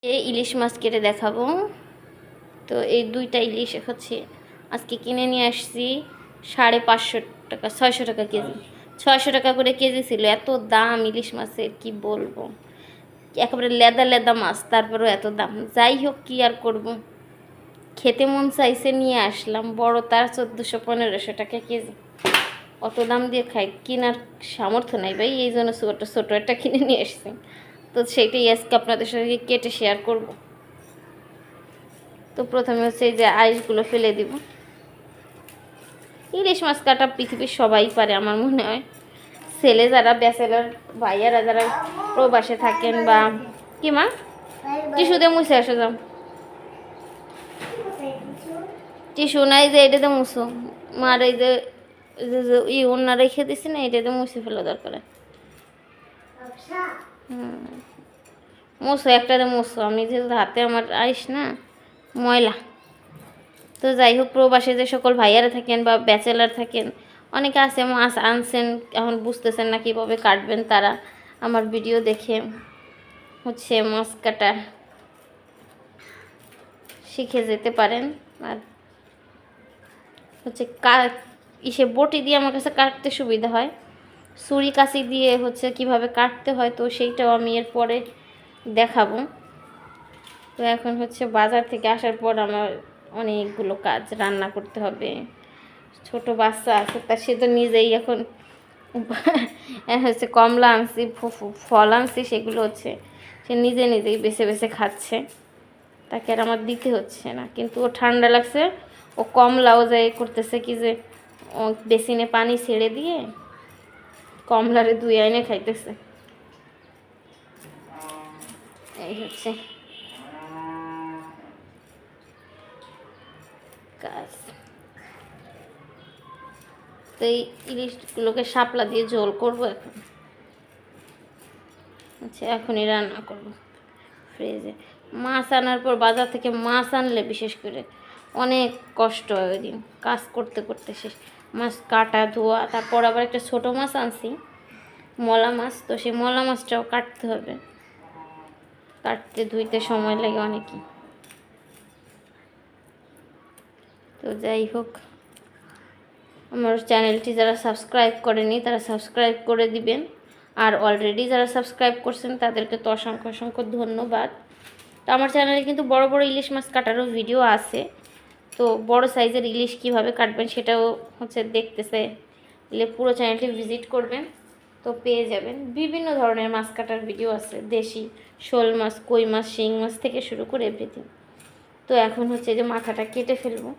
এই ইলিশ মাছ কেটে দেখাবো। তো এই দুইটা ইলিশ হচ্ছে আজকে কিনে নিয়ে আসছি 550 টাকা, 600 টাকা কেজি, 600 টাকা করে কেজি ছিল। এত দাম ইলিশ মাছের কি বলবো, একেবারে লেদা লেদা মাছ, তারপরেও এত দাম। যাই হোক, কি আর করব, খেতে মন চাইছে নিয়ে আসলাম। বড় তার 1400-1500 টাকা কেজি, অত দাম দিয়ে খাই, কেনার সামর্থ্য নাই ভাই, এই জন্য ছোটো ছোটো একটা কিনে নিয়ে এসছি। তো সেইটাই আজকে আপনাদের সাথে কেটে শেয়ার করব। তো প্রথমে হচ্ছে এই যে আইসগুলো ফেলে দিব। ইলিশ মাছ কাটা পৃথিবীর সবাই পারে আমার মনে হয়, ছেলে যারা ব্যাচেলার ভাইয়ারা যারা প্রবাসে থাকেন বা কি মা টিস্যু দিয়ে মুছে আসে যাও, টিস্যু নাই যে এটাতে মুছো, মার এই যে অন্য রেখে দিছি না, এটাতে মুছে ফেলা দরকার। মুছো একটাতে মুছো, আমি যেহেতু হাতে আমার আইস না ময়লা। তো যাই হোক, প্রবাসে যে সকল ভাইয়ারা থাকেন বা ব্যাচেলার থাকেন, অনেকে আছে মাছ আনছেন, এখন বুঝতেছেন না কীভাবে কাটবেন, তারা আমার ভিডিও দেখে হচ্ছে মাছ কাটা শিখে যেতে পারেন। আর হচ্ছে ইসে বটি দিয়ে আমার কাছে কাটতে সুবিধা হয়, ছুরি কাঁচি দিয়ে হচ্ছে কিভাবে কাটতে হয়, তো সেইটাও আমি এরপরে দেখাবো। তো এখন হচ্ছে বাজার থেকে আসার পর আমার অনেকগুলো কাজ, রান্না করতে হবে, ছোট বাচ্চা আছে, তা সে তো নিজেই এখন হচ্ছে কমলা আনছি, ফল আনছি, সেগুলো হচ্ছে সে নিজে নিজেই বেছে বেছে খাচ্ছে, তাকে আর আমার দিতে হচ্ছে না। কিন্তু ও ঠান্ডা লাগছে, ও কমলাও যাই করতেছে কি যে বেসিনে পানি ছেড়ে দিয়ে কমলারে দুই আইনে খাইতেছে। এই হচ্ছে কাজ। তো এই ইলিশগুলোকে শাপলা দিয়ে ঝোল করবো এখন। আচ্ছা, এখনই রান্না করব। ফ্রিজে মাছ আনার পর, বাজার থেকে মাছ আনলে বিশেষ করে অনেক কষ্ট হয় ওই দিন, কাজ করতে করতে শেষ। মাছ কাটা ধোয়া, তারপর আবার একটা ছোটো মাছ আনছি, মলা মাছ, তো সেই মলা মাছটাও কাটতে হবে, কাটতে ধুইতে সময় লাগে অনেকই। তো যাই হোক, আমার চ্যানেলটি যারা সাবস্ক্রাইব করেনি তারা সাবস্ক্রাইব করে দিবেন, আর অলরেডি যারা সাবস্ক্রাইব করছেন তাদেরকে তো অসংখ্য অসংখ্য ধন্যবাদ। তো আমার চ্যানেলে কিন্তু বড় বড় ইলিশ মাছ কাটারও ভিডিও আছে, তো বড় সাইজের ইলিশ কিভাবে কাটবেন সেটাও হচ্ছে দেখতেছে এলে পুরো চ্যানেলটি ভিজিট করবেন, তো পেয়ে যাবেন। বিভিন্ন ধরনের মাছ কাটার ভিডিও আছে, দেশি শোল মাছ, কই মাছ, শিং মাছ থেকে শুরু করে এভরিথিং। তো এখন হচ্ছে যে মাথাটা কেটে ফেলবো।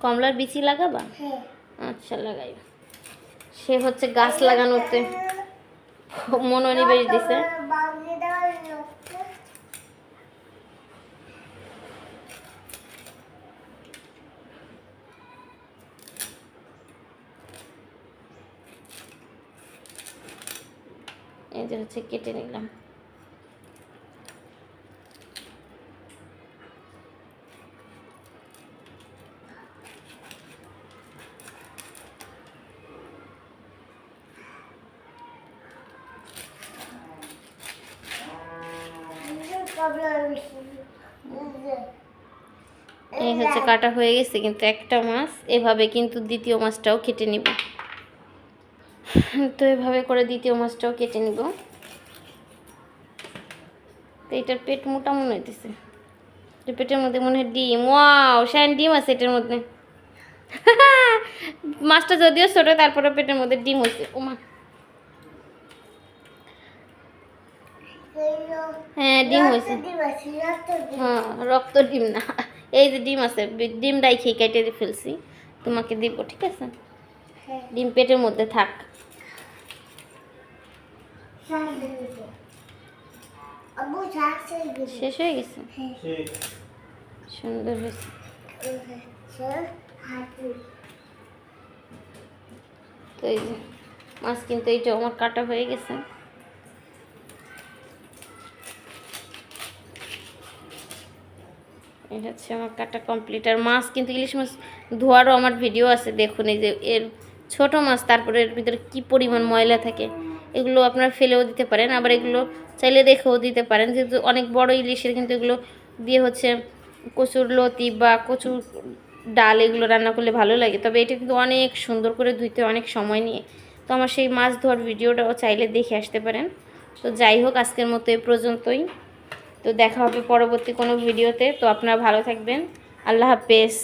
কমলার বিচি লাগাবা? আচ্ছা, লাগাই। সে হচ্ছে গাছ লাগানোতে মনোনিবেশ দিছে। এই যে হচ্ছে কেটে নিলাম। এই হচ্ছে কাটা হয়ে গেছে, কিন্তু একটা মাছ এভাবে কিন্তু দ্বিতীয় মাছটাও কেটে নিব। তো এভাবে করে দ্বিতীয় মাছটাও কেটে নিব। তো এটার পেট মোটা মনে হইতেছে, পেটের মধ্যে মনে হয় ডিম। ওয়াও, শাইন ডিম আছে এটার মধ্যে। মাছটা যদিও ছোট, তারপরে পেটের মধ্যে ডিম হয়েছে। ওমা, হ্যাঁ ডিম হয়েছে। হ্যাঁ, রক্ত ডিম না, এই যে ডিম আছে, ডিমটাই খেয়ে কেটে ফেলছি, তোমাকে দিব, ঠিক আছে? ডিম পেটের মধ্যে থাক। শেষ হয়ে গেছে, সুন্দর হয়েছে। তো এই যে মাছ কিন্তু এইটা আমার কাটা হয়ে গেছে। এটা হচ্ছে আমার কাটা কমপ্লিট। আর মাছ কিন্তু ইলিশ মাছ ধোয়ারও আমার ভিডিও আছে, দেখুন। এই যে এর ছোট মাছ, তারপরে এর ভিতরে কী পরিমাণ ময়লা থাকে, এগুলো আপনারা ফেলেও দিতে পারেন, আবার এগুলো চাইলে রেখেও দিতে পারেন। যেহেতু অনেক বড় ইলিশের কিন্তু এগুলো দিয়ে হচ্ছে কচুর লতি বা কচুর ডাল এগুলো রান্না করলে ভালো লাগে। তবে এটা কিন্তু অনেক সুন্দর করে ধুইতে অনেক সময় নিয়ে, তো আমার সেই মাছ ধোয়ার ভিডিওটাও চাইলে দেখে আসতে পারেন। তো যাই হোক, আজকের মতো এই পর্যন্তই। তো দেখা হবে পরবর্তী কোনো ভিডিওতে। তো আপনারা ভালো থাকবেন। আল্লাহ হাফেজ।